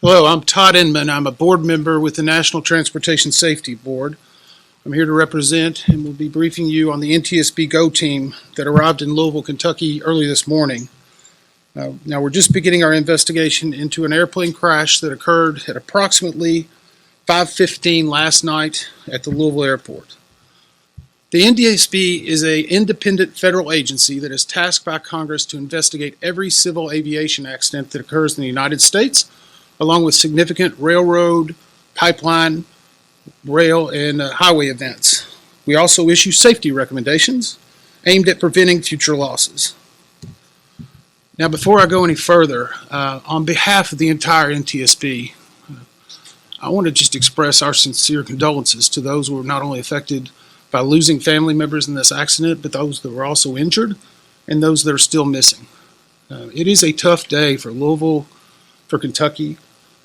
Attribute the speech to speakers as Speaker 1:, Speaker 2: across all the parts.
Speaker 1: Hello, I'm Todd Inman. I'm a board member with the National Transportation Safety Board. I'm here to represent and will be briefing you on the NTSB GO team that arrived in Louisville, Kentucky early this morning. Now we're just beginning our investigation into an airplane crash that occurred at approximately 5:15 last night at the Louisville airport. The NTSB is an independent federal agency that is tasked by Congress to investigate every civil aviation accident that occurs in the United States, along with significant railroad, pipeline, rail, and highway events. We also issue safety recommendations aimed at preventing future losses. Now, before I go any further, on behalf of the entire NTSB, I want to just express our sincere condolences to those who were not only affected by losing family members in this accident, but those that were also injured and those that are still missing. It is a tough day for Louisville, for Kentucky.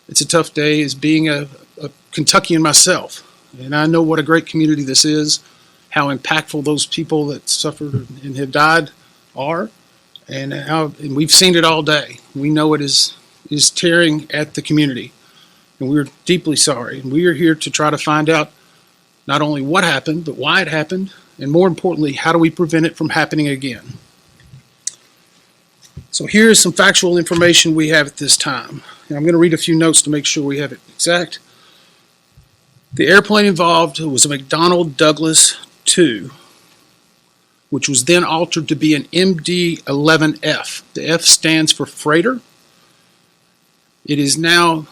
Speaker 1: It's a tough day as being a Kentuckian myself, and I know what a great community this is, how impactful those people that suffered and have died are, and we've seen it all day. We know it is tearing at the community, and we're deeply sorry, and we are here to try to find out not only what happened, but why it happened, and more importantly, how do we prevent it from happening again. So here is some factual information we have at this time. And I'm going to read a few notes to make sure we have it exact. The airplane involved was a McDonnell Douglas II, which was then altered to be an MD-11F. The F stands for freighter. It is now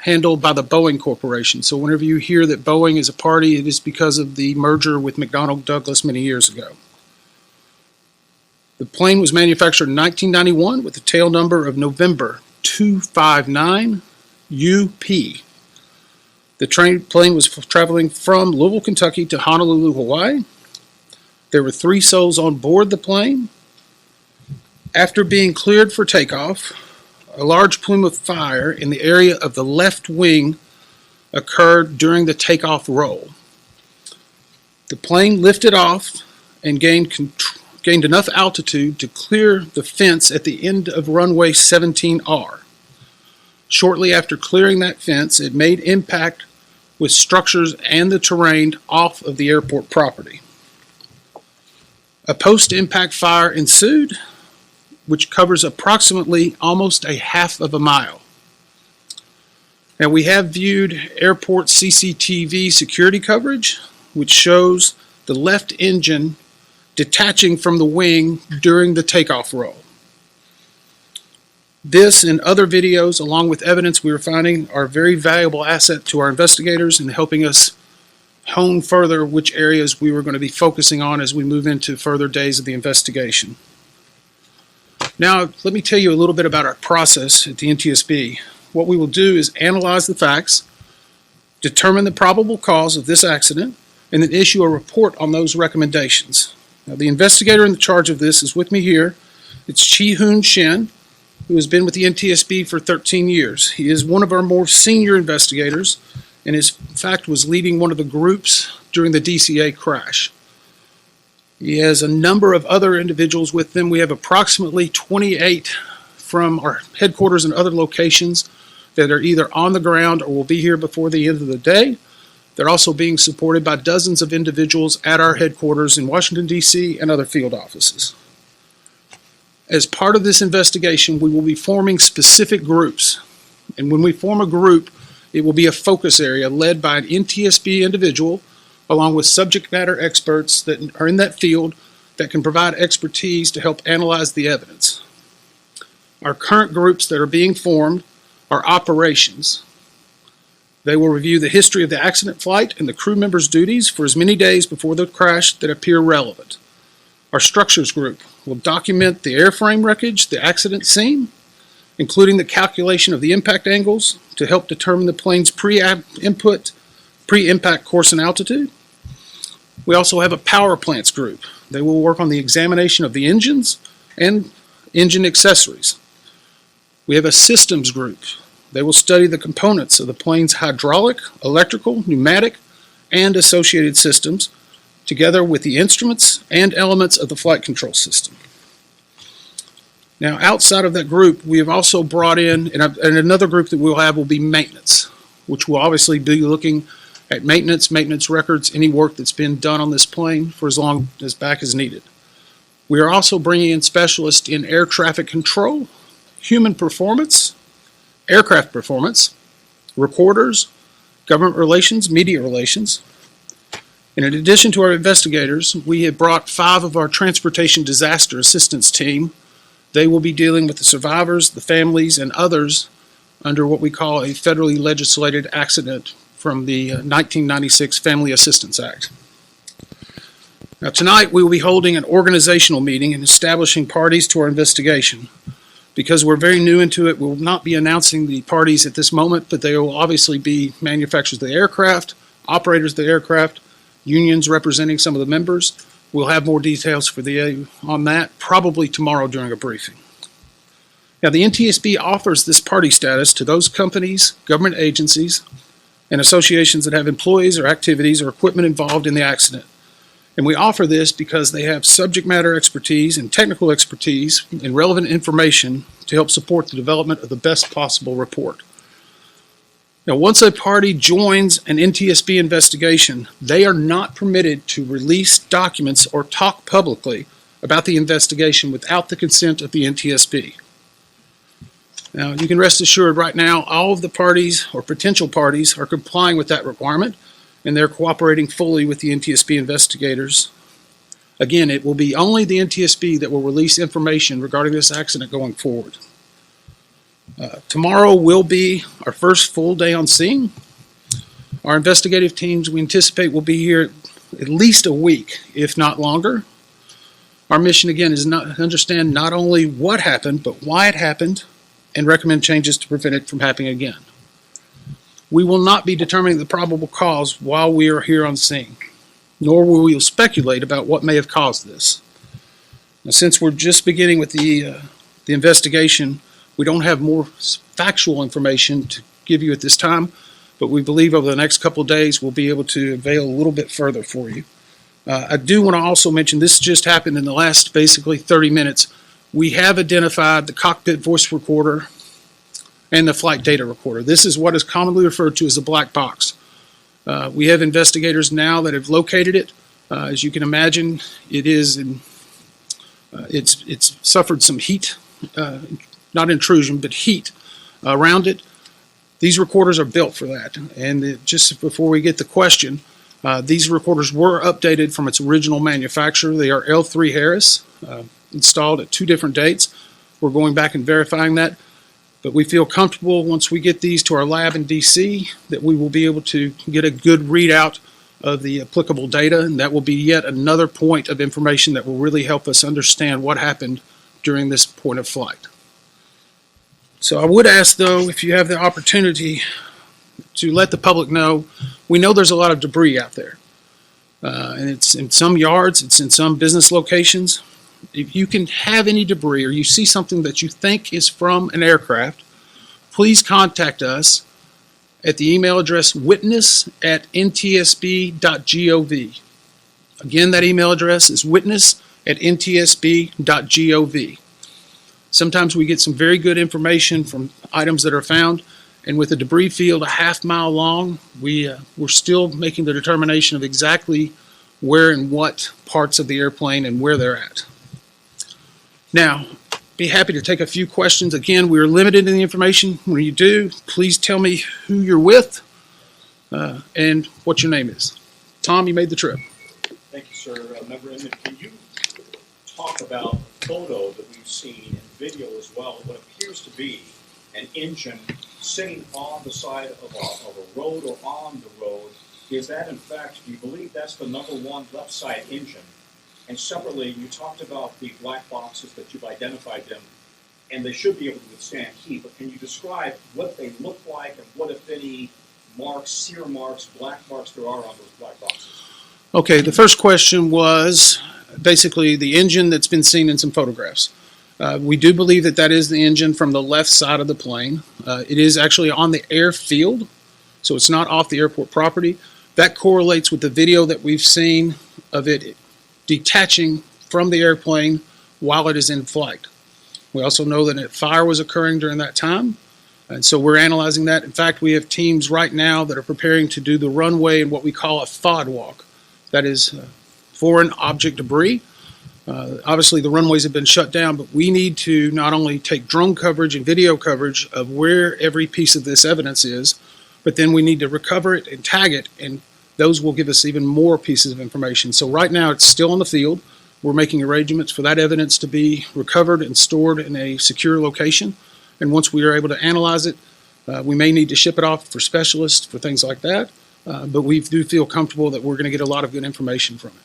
Speaker 1: handled by the Boeing Corporation. So whenever you hear that Boeing is a party, it is because of the merger with McDonnell Douglas many years ago. The plane was manufactured in 1991 with a tail number of November 259 UP. The plane was traveling from Louisville, Kentucky to Honolulu, Hawaii. There were 3 souls on board the plane. After being cleared for takeoff, a large plume of fire in the area of the left wing occurred during the takeoff roll. The plane lifted off and gained enough altitude to clear the fence at the end of runway 17R. Shortly after clearing that fence, it made impact with structures and the terrain off of the airport property. A post-impact fire ensued, which covers approximately almost a half of a mile. Now, we have viewed airport CCTV security coverage, which shows the left engine detaching from the wing during the takeoff roll. This and other videos, along with evidence we are finding, are a very valuable asset to our investigators in helping us hone further which areas we were going to be focusing on as we move into further days of the investigation. Now, let me tell you a little bit about our process at the NTSB. What we will do is analyze the facts, determine the probable cause of this accident, and then issue a report on those recommendations. Now, the investigator in charge of this is with me here. It's Chi-Hoon Shin, who has been with the NTSB for 13 years. He is one of our more senior investigators, and in fact was leading one of the groups during the DCA crash. He has a number of other individuals with them. We have approximately 28 from our headquarters and other locations that are either on the ground or will be here before the end of the day. They're also being supported by dozens of individuals at our headquarters in Washington, D.C. and other field offices. As part of this investigation, we will be forming specific groups. And when we form a group, it will be a focus area led by an NTSB individual, along with subject matter experts that are in that field that can provide expertise to help analyze the evidence. Our current groups that are being formed are operations. They will review the history of the accident flight and the crew members' duties for as many days before the crash that appear relevant. Our structures group will document the airframe wreckage, the accident scene, including the calculation of the impact angles to help determine the plane's pre-impact course and altitude. We also have a power plants group. They will work on the examination of the engines and engine accessories. We have a systems group. They will study the components of the plane's hydraulic, electrical, pneumatic, and associated systems, together with the instruments and elements of the flight control system. Now, outside of that group, we have also brought in, and another group that we'll have will be maintenance, which will obviously be looking at maintenance records, any work that's been done on this plane for as long as back as needed. We are also bringing in specialists in air traffic control, human performance, aircraft performance, reporters, government relations, media relations. And in addition to our investigators, we have brought 5 of our transportation disaster assistance team. They will be dealing with the survivors, the families, and others under what we call a federally legislated accident from the 1996 Family Assistance Act. Now, tonight we will be holding an organizational meeting and establishing parties to our investigation. Because we're very new into it, we will not be announcing the parties at this moment, but they will obviously be manufacturers of the aircraft, operators of the aircraft, unions representing some of the members. We'll have more details on that probably tomorrow during a briefing. Now, the NTSB offers this party status to those companies, government agencies, and associations that have employees or activities or equipment involved in the accident. And we offer this because they have subject matter expertise and technical expertise and relevant information to help support the development of the best possible report. Now, once a party joins an NTSB investigation, they are not permitted to release documents or talk publicly about the investigation without the consent of the NTSB. Now, you can rest assured right now, all of the parties or potential parties are complying with that requirement, and they're cooperating fully with the NTSB investigators. Again, it will be only the NTSB that will release information regarding this accident going forward. Tomorrow will be our first full day on scene. Our investigative teams, we anticipate, will be here at least a week, if not longer. Our mission, again, is to understand not only what happened, but why it happened, and recommend changes to prevent it from happening again. We will not be determining the probable cause while we are here on scene, nor will we speculate about what may have caused this. Now, since we're just beginning with the investigation, we don't have more factual information to give you at this time, but we believe over the next couple of days we'll be able to avail a little bit further for you. I do want to also mention this just happened in the last basically 30 minutes. We have identified the cockpit voice recorder and the flight data recorder. This is what is commonly referred to as a black box. We have investigators now that have located it. As you can imagine, it's suffered some heat, not intrusion, but heat around it. These recorders are built for that. And just before we get the question, these recorders were updated from its original manufacturer. They are L3 Harris, installed at 2 different dates. We're going back and verifying that. But we feel comfortable once we get these to our lab in DC that we will be able to get a good readout of the applicable data, and that will be yet another point of information that will really help us understand what happened during this point of flight. So I would ask, though, if you have the opportunity to let the public know, we know there's a lot of debris out there. And it's in some yards, it's in some business locations. If you can have any debris or you see something that you think is from an aircraft, please contact us at the email address witness@ntsb.gov. Again, that email address is witness@ntsb.gov. Sometimes we get some very good information from items that are found, and with a debris field a half-mile long, we're still making the determination of exactly where and what parts of the airplane and where they're at. Now, be happy to take a few questions. Again, we are limited in the information. When you do, please tell me who you're with and what your name is. Tom, you made the trip.
Speaker 2: Thank you, sir. Member Inman, can you talk about a photo that we've seen in video as well, what appears to be an engine sitting on the side of a road or on the road? Is that, in fact, do you believe that's the number 1 left side engine? And separately, you talked about the black boxes that you've identified them, and they should be able to withstand heat, but can you describe what they look like and what, if any, marks, sear marks, black marks there are on those black boxes?
Speaker 1: Okay, the first question was basically the engine that's been seen in some photographs. We do believe that that is the engine from the left side of the plane. It is actually on the airfield, so it's not off the airport property. That correlates with the video that we've seen of it detaching from the airplane while it is in flight. We also know that a fire was occurring during that time. And so we're analyzing that. In fact, we have teams right now that are preparing to do the runway in what we call a FOD walk. That is foreign object debris. Obviously, the runways have been shut down, but we need to not only take drone coverage and video coverage of where every piece of this evidence is, but then we need to recover it and tag it, and those will give us even more pieces of information. So right now, it's still on the field. We're making arrangements for that evidence to be recovered and stored in a secure location. And once we are able to analyze it, we may need to ship it off for specialists for things like that. But we do feel comfortable that we're going to get a lot of good information from it.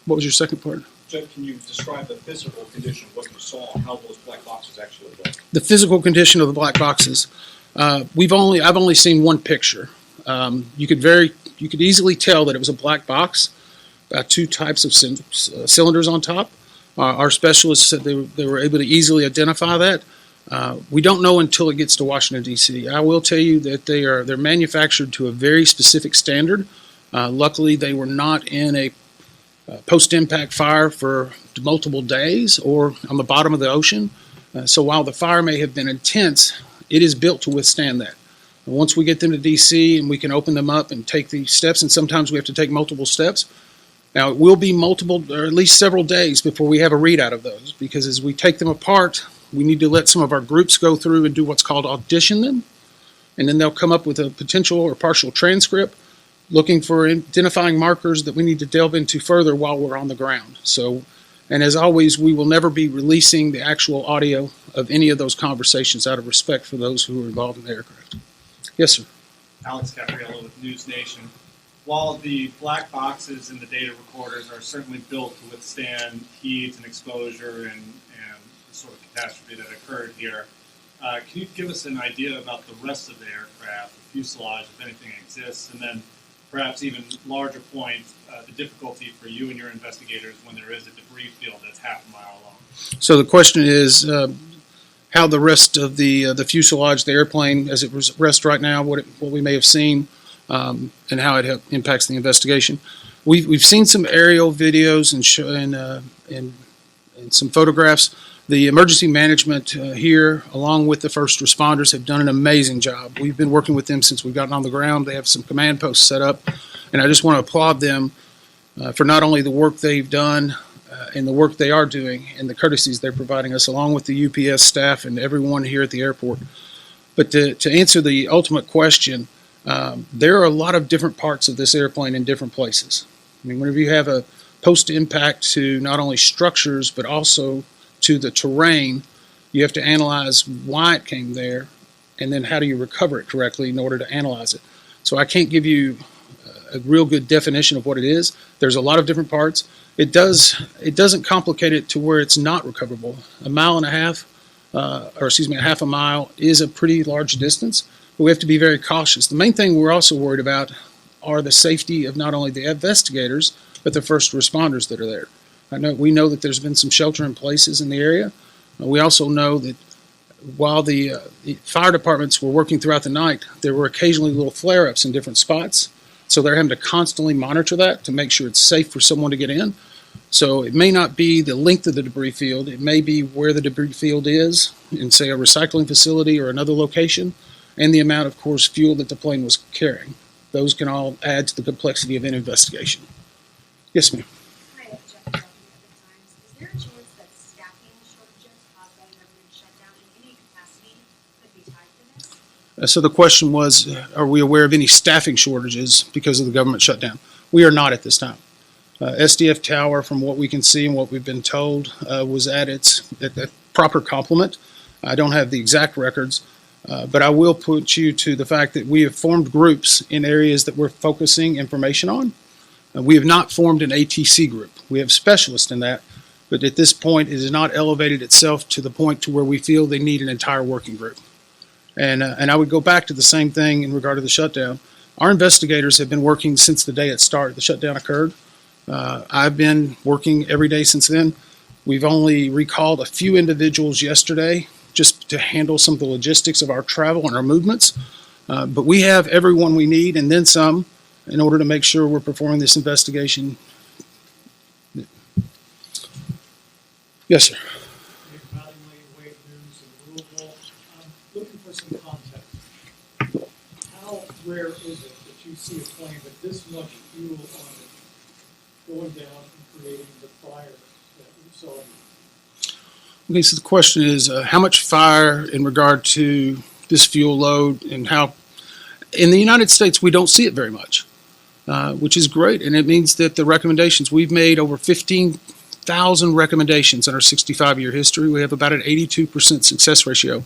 Speaker 1: What was your second part?
Speaker 2: Jeff, can you describe the physical condition, what you saw, how those black boxes actually look?
Speaker 1: The physical condition of the black boxes. I've only seen one picture. You could easily tell that it was a black box. Two types of cylinders on top. Our specialists said they were able to easily identify that. We don't know until it gets to Washington, D.C. I will tell you that they're manufactured to a very specific standard. Luckily, they were not in a post-impact fire for multiple days or on the bottom of the ocean. So while the fire may have been intense, it is built to withstand that. And once we get them to D.C. and we can open them up and take these steps, and sometimes we have to take multiple steps. Now, it will be multiple, or at least several days before we have a readout of those, because as we take them apart, we need to let some of our groups go through and do what's called audition them, and then they'll come up with a potential or partial transcript, looking for identifying markers that we need to delve into further while we're on the ground. So, and as always, we will never be releasing the actual audio of any of those conversations out of respect for those who are involved in the aircraft. Yes, sir.
Speaker 3: Alex Capriello with News Nation. While the black boxes and the data recorders are certainly built to withstand heat and exposure and the sort of catastrophe that occurred here, can you give us an idea about the rest of the aircraft, the fuselage, if anything exists, and then perhaps even larger point, the difficulty for you and your investigators when there is a debris field that's half a mile long?
Speaker 1: So the question is how the rest of the fuselage, the airplane, as it rests right now, what we may have seen, and how it impacts the investigation. We've seen some aerial videos and some photographs. The emergency management here, along with the first responders, have done an amazing job. We've been working with them since we've gotten on the ground. They have some command posts set up, and I just want to applaud them for not only the work they've done and the work they are doing and the courtesies they're providing us, along with the UPS staff and everyone here at the airport. But to answer the ultimate question, there are a lot of different parts of this airplane in different places. I mean, whenever you have a post-impact to not only structures but also to the terrain, you have to analyze why it came there, and then how do you recover it correctly in order to analyze it. So I can't give you a real good definition of what it is. There's a lot of different parts. It doesn't complicate it to where it's not recoverable. A mile and a half, a half a mile is a pretty large distance, but we have to be very cautious. The main thing we're also worried about are the safety of not only the investigators, but the first responders that are there. We know that there's been some shelter in places in the area. We also know that while the fire departments were working throughout the night, there were occasionally little flare-ups in different spots. So they're having to constantly monitor that to make sure it's safe for someone to get in. So it may not be the length of the debris field. It may be where the debris field is in, say, a recycling facility or another location, and the amount, of course, fuel that the plane was carrying. Those can all add to the complexity of an investigation. Yes, ma'am.
Speaker 4: Hi, it's Jeff Kelly at the Times. Is there a chance that staffing shortages caused by the government shutdown in any capacity could be tied to this?
Speaker 1: So the question was, are we aware of any staffing shortages because of the government shutdown? We are not at this time. SDF Tower, from what we can see and what we've been told, was at its proper complement. I don't have the exact records, but I will put you to the fact that we have formed groups in areas that we're focusing information on. We have not formed an ATC group. We have specialists in that, but at this point, it has not elevated itself to the point to where we feel they need an entire working group. And I would go back to the same thing in regard to the shutdown. Our investigators have been working since the day it started. The shutdown occurred. I've been working every day since then. We've only recalled a few individuals yesterday just to handle some of the logistics of our travel and our movements. But we have everyone we need and then some in order to make sure we're performing this investigation. Yes, sir.
Speaker 3: Evaluate
Speaker 5: rare is it that you see a plane with this much fuel on it going down and creating the fire that we saw?
Speaker 1: Okay, so the question is, how much fire in regard to this fuel load, and how, in the United States, we don't see it very much, which is great. And it means that the recommendations, we've made over 15,000 recommendations in our 65-year history. We have about an 82% success ratio.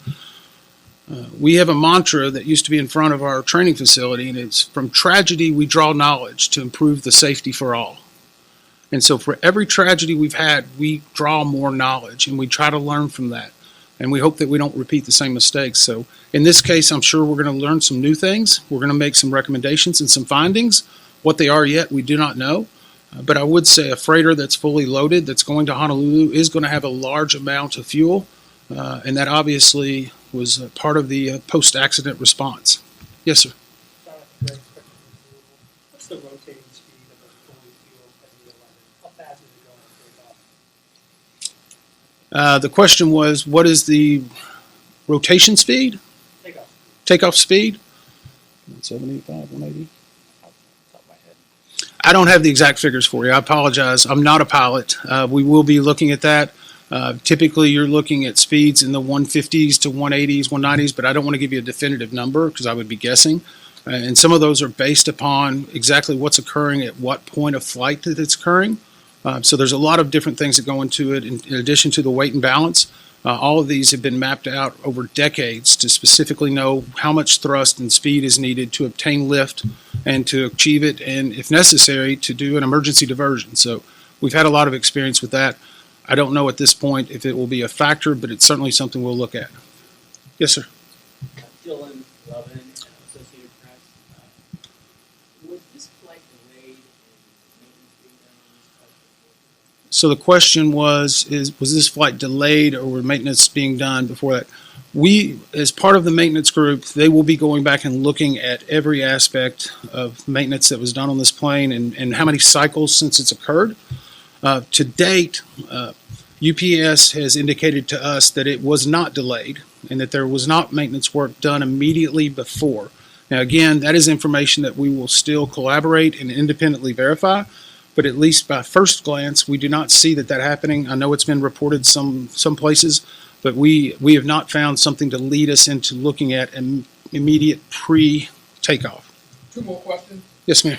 Speaker 1: We have a mantra that used to be in front of our training facility, and it's, from tragedy, we draw knowledge to improve the safety for all. And so for every tragedy we've had, we draw more knowledge, and we try to learn from that. And we hope that we don't repeat the same mistakes. So in this case, I'm sure we're going to learn some new things. We're going to make some recommendations and some findings. What they are yet, we do not know. But I would say a freighter that's fully loaded, that's going to Honolulu, is going to have a large amount of fuel. And that obviously was part of the post-accident response. Yes, sir.
Speaker 5: What's the rotating speed of a fully fueled MD-11? How fast is it going to take off?
Speaker 1: The question was, what is the rotation speed?
Speaker 5: Takeoff.
Speaker 1: Takeoff speed? 175, 180? I don't have the exact figures for you. I apologize. I'm not a pilot. We will be looking at that. Typically, you're looking at speeds in the 150s to 180s, 190s, but I don't want to give you a definitive number because I would be guessing. And some of those are based upon exactly what's occurring at what point of flight that it's occurring. So there's a lot of different things that go into it in addition to the weight and balance. All of these have been mapped out over decades to specifically know how much thrust and speed is needed to obtain lift and to achieve it, and if necessary, to do an emergency diversion. So we've had a lot of experience with that. I don't know at this point if it will be a factor, but it's certainly something we'll look at. Yes, sir.
Speaker 6: Dylan Lovin, Associated Press. Was this flight delayed and maintenance being done on this flight?
Speaker 1: So the question was this flight delayed or were maintenance being done before that? We, as part of the maintenance group, they will be going back and looking at every aspect of maintenance that was done on this plane and how many cycles since it's occurred. To date, UPS has indicated to us that it was not delayed and that there was not maintenance work done immediately before. Now, again, that is information that we will still collaborate and independently verify, but at least by first glance, we do not see that happening. I know it's been reported some places, but we have not found something to lead us into looking at an immediate pre-takeoff.
Speaker 7: Two more questions.
Speaker 1: Yes, ma'am.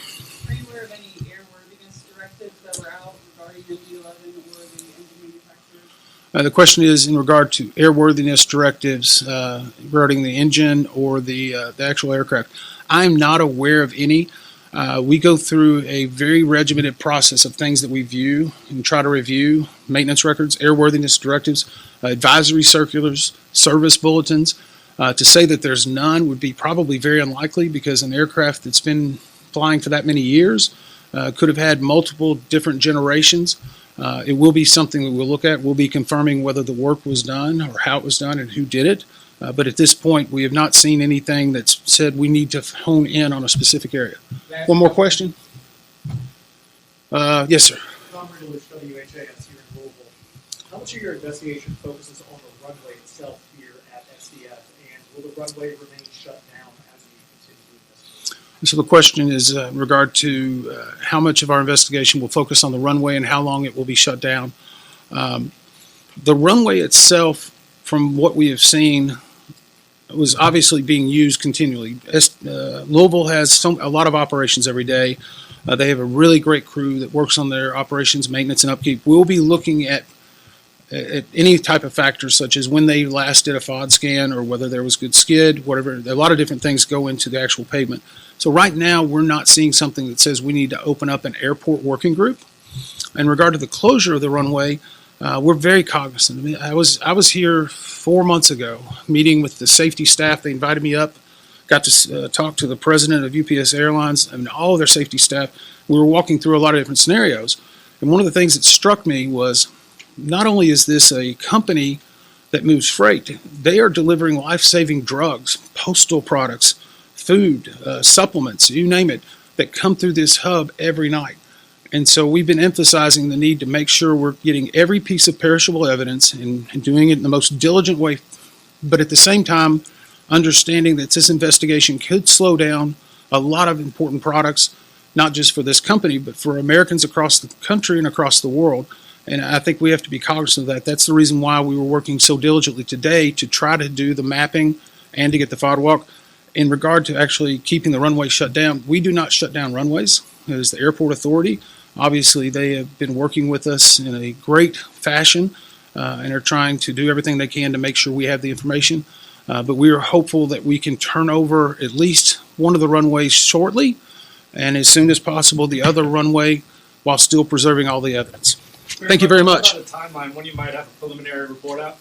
Speaker 7: Are you aware of any airworthiness directives that were out regarding MD-11 or the engine manufacturers?
Speaker 1: The question is in regard to airworthiness directives regarding the engine or the actual aircraft. I'm not aware of any. We go through a very regimented process of things that we view and try to review: maintenance records, airworthiness directives, advisory circulars, service bulletins. To say that there's none would be probably very unlikely, because an aircraft that's been flying for that many years could have had multiple different generations. It will be something that we'll look at. We'll be confirming whether the work was done or how it was done and who did it. But at this point, we have not seen anything that's said we need to hone in on a specific area. One more question? Yes, sir.
Speaker 5: Tom Riddle, WHAS here in Louisville. How much of your investigation focuses on the runway itself here at SDF, and will the runway remain shut down as we continue to investigate?
Speaker 1: So the question is in regard to how much of our investigation will focus on the runway and how long it will be shut down. The runway itself, from what we have seen, was obviously being used continually. Louisville has a lot of operations every day. They have a really great crew that works on their operations, maintenance, and upkeep. We'll be looking at any type of factors, such as when they last did a FOD scan or whether there was good skid, whatever. A lot of different things go into the actual pavement. So right now, we're not seeing something that says we need to open up an airport working group. In regard to the closure of the runway, we're very cognizant. I mean, I was here 4 months ago, meeting with the safety staff. They invited me up, got to talk to the president of UPS Airlines and all of their safety staff. We were walking through a lot of different scenarios. And one of the things that struck me was, not only is this a company that moves freight, they are delivering life-saving drugs, postal products, food, supplements, you name it, that come through this hub every night. And so we've been emphasizing the need to make sure we're getting every piece of perishable evidence and doing it in the most diligent way, but at the same time, understanding that this investigation could slow down a lot of important products, not just for this company, but for Americans across the country and across the world. And I think we have to be cognizant of that. That's the reason why we were working so diligently today to try to do the mapping and to get the sidewalk. In regard to actually keeping the runway shut down, we do not shut down runways. It is the airport authority. Obviously, they have been working with us in a great fashion and are trying to do everything they can to make sure we have the information. But we are hopeful that we can turn over at least one of the runways shortly, and as soon as possible, the other runway, while still preserving all the evidence. Thank you very much.
Speaker 2: What about a timeline when you might have a preliminary report out?